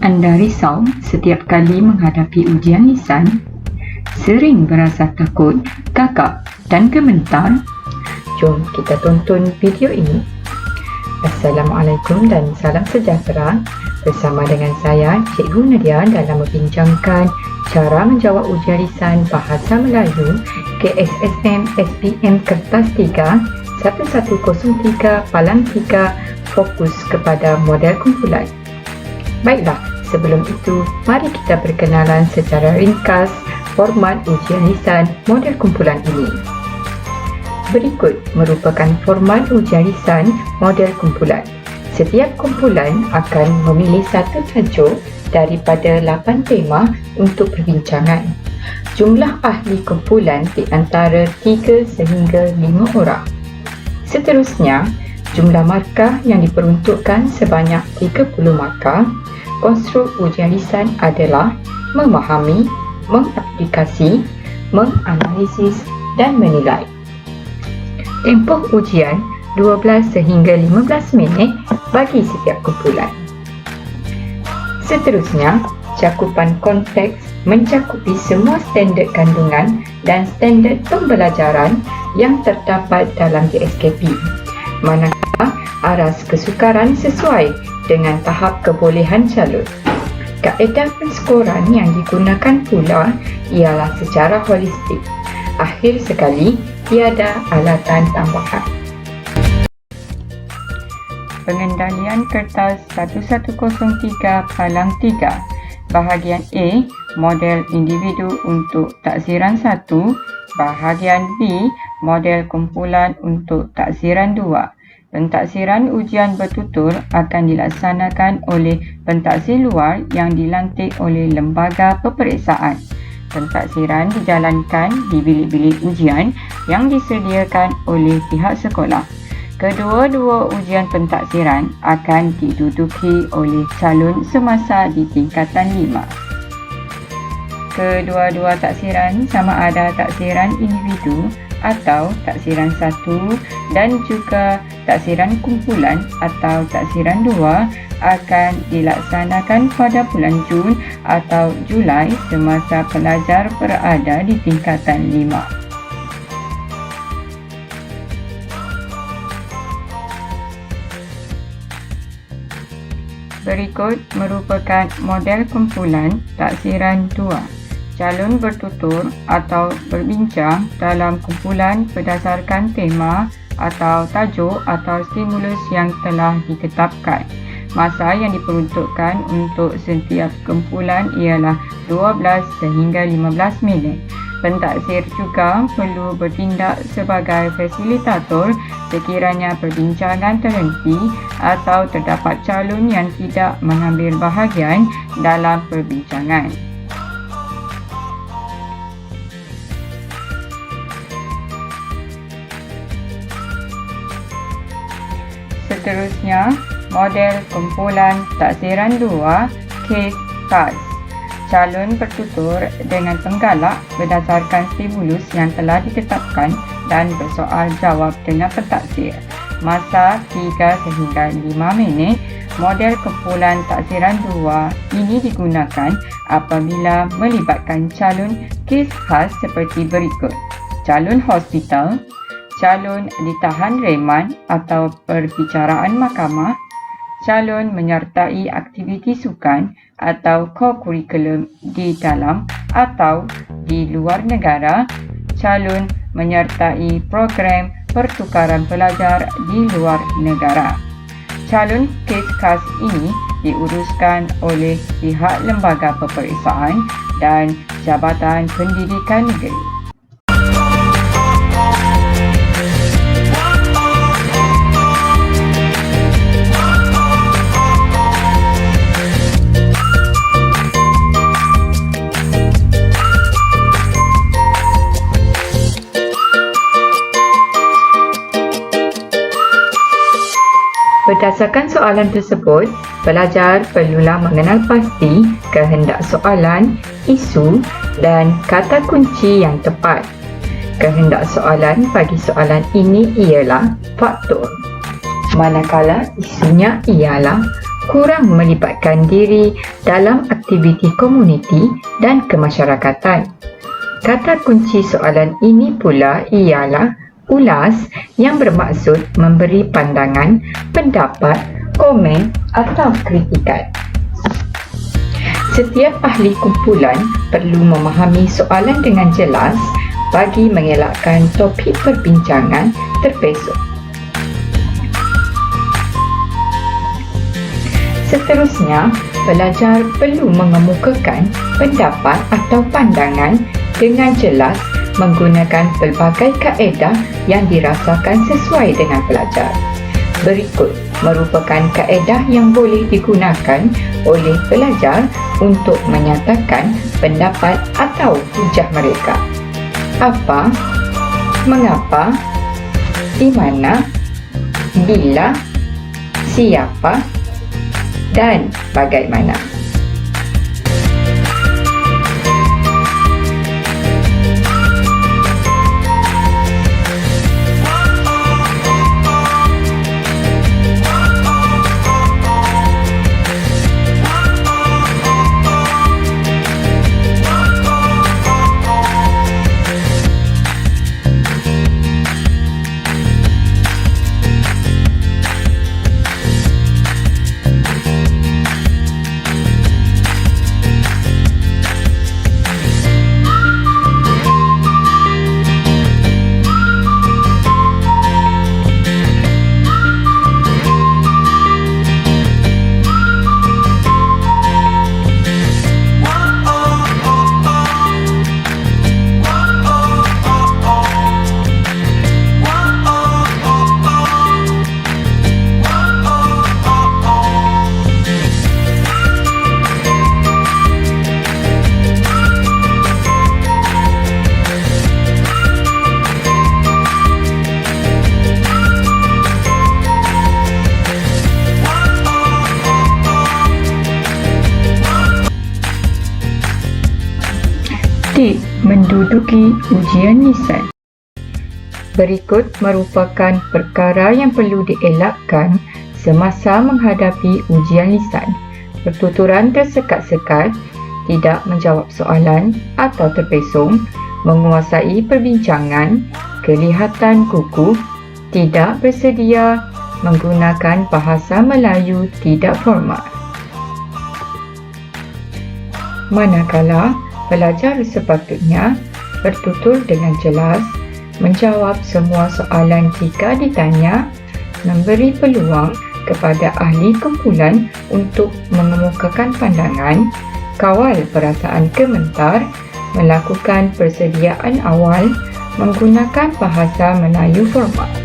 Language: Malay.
Anda risau setiap kali menghadapi ujian lisan? Sering berasa takut, gagap dan gemetar? Jom kita tonton video ini. Assalamualaikum dan salam sejahtera. Bersama dengan saya, Cikgu Nadia dalam membincangkan cara menjawab ujian lisan Bahasa Melayu KSSM SPM Kertas 3 1103-3 fokus kepada model kumpulan. Baiklah, sebelum itu, mari kita berkenalan secara ringkas format ujian lisan model kumpulan ini. Berikut merupakan format ujian lisan model kumpulan. Setiap kumpulan akan memilih satu tajuk daripada 8 tema untuk perbincangan. Jumlah ahli kumpulan di antara 3 sehingga 5 orang. Seterusnya, jumlah markah yang diperuntukkan sebanyak 30 markah. Konstruk ujian lisan adalah memahami, mengaplikasi, menganalisis dan menilai. Tempoh ujian 12 sehingga 15 minit bagi setiap kumpulan. Seterusnya, cakupan konteks mencakupi semua standard kandungan dan standard pembelajaran yang terdapat dalam JSKP. Manakala aras kesukaran sesuai dengan tahap kebolehan calon. Kaedah penskoran yang digunakan pula ialah secara holistik. Akhir sekali, tiada alatan tambahan. Pengendalian kertas 1103-3. Bahagian A, model individu untuk taksiran 1. Bahagian B, model kumpulan untuk taksiran 2. Pentaksiran ujian bertutur akan dilaksanakan oleh pentaksir luar yang dilantik oleh lembaga peperiksaan. Pentaksiran dijalankan di bilik-bilik ujian yang disediakan oleh pihak sekolah. Kedua-dua ujian pentaksiran akan diduduki oleh calon semasa di tingkatan 5. Kedua-dua taksiran sama ada taksiran individu atau taksiran 1 dan juga taksiran kumpulan atau taksiran 2 akan dilaksanakan pada bulan Jun atau Julai semasa pelajar berada di tingkatan 5. Berikut merupakan model kumpulan taksiran 2. Calon bertutur atau berbincang dalam kumpulan berdasarkan tema atau tajuk atau stimulus yang telah ditetapkan. Masa yang diperuntukkan untuk setiap kumpulan ialah 12 sehingga 15 minit. Pentaksir juga perlu bertindak sebagai fasilitator sekiranya perbincangan terhenti atau terdapat calon yang tidak mengambil bahagian dalam perbincangan. Seterusnya, model kumpulan taksiran 2, case task. Calon bertutur dengan penggalak berdasarkan stimulus yang telah ditetapkan dan bersoal jawab dengan pentaksir. Masa 3 sehingga 5 minit. Model kumpulan taksiran 2 ini digunakan apabila melibatkan calon kes khas seperti berikut. Calon hospital, calon ditahan reman atau perbicaraan mahkamah, calon menyertai aktiviti sukan atau co-curriculum di dalam atau di luar negara, calon menyertai program pertukaran pelajar di luar negara. Calon kes khas ini diuruskan oleh pihak lembaga peperiksaan dan Jabatan Pendidikan Negeri. Berdasarkan soalan tersebut, pelajar perlulah mengenal pasti kehendak soalan, isu dan kata kunci yang tepat. Kehendak soalan bagi soalan ini ialah faktor, manakala isunya ialah kurang melibatkan diri dalam aktiviti komuniti dan kemasyarakatan. Kata kunci soalan ini pula ialah ulas, yang bermaksud memberi pandangan, pendapat, komen atau kritikan. Setiap ahli kumpulan perlu memahami soalan dengan jelas bagi mengelakkan topik perbincangan terpesong. Seterusnya, pelajar perlu mengemukakan pendapat atau pandangan dengan jelas menggunakan pelbagai kaedah yang dirasakan sesuai dengan pelajar. Berikut merupakan kaedah yang boleh digunakan oleh pelajar untuk menyatakan pendapat atau hujah mereka. Apa, mengapa, di mana, bila, siapa dan bagaimana. Tip menduduki ujian lisan. Berikut merupakan perkara yang perlu dielakkan semasa menghadapi ujian lisan. Pertuturan tersekat-sekat, tidak menjawab soalan atau terpesong, menguasai perbincangan, kelihatan kukuh, tidak bersedia, menggunakan bahasa Melayu tidak formal. Manakala pelajar sepatutnya bertutur dengan jelas, menjawab semua soalan jika ditanya, memberi peluang kepada ahli kumpulan untuk mengemukakan pandangan, kawal perasaan komentar, melakukan persediaan awal, menggunakan bahasa Melayu formal.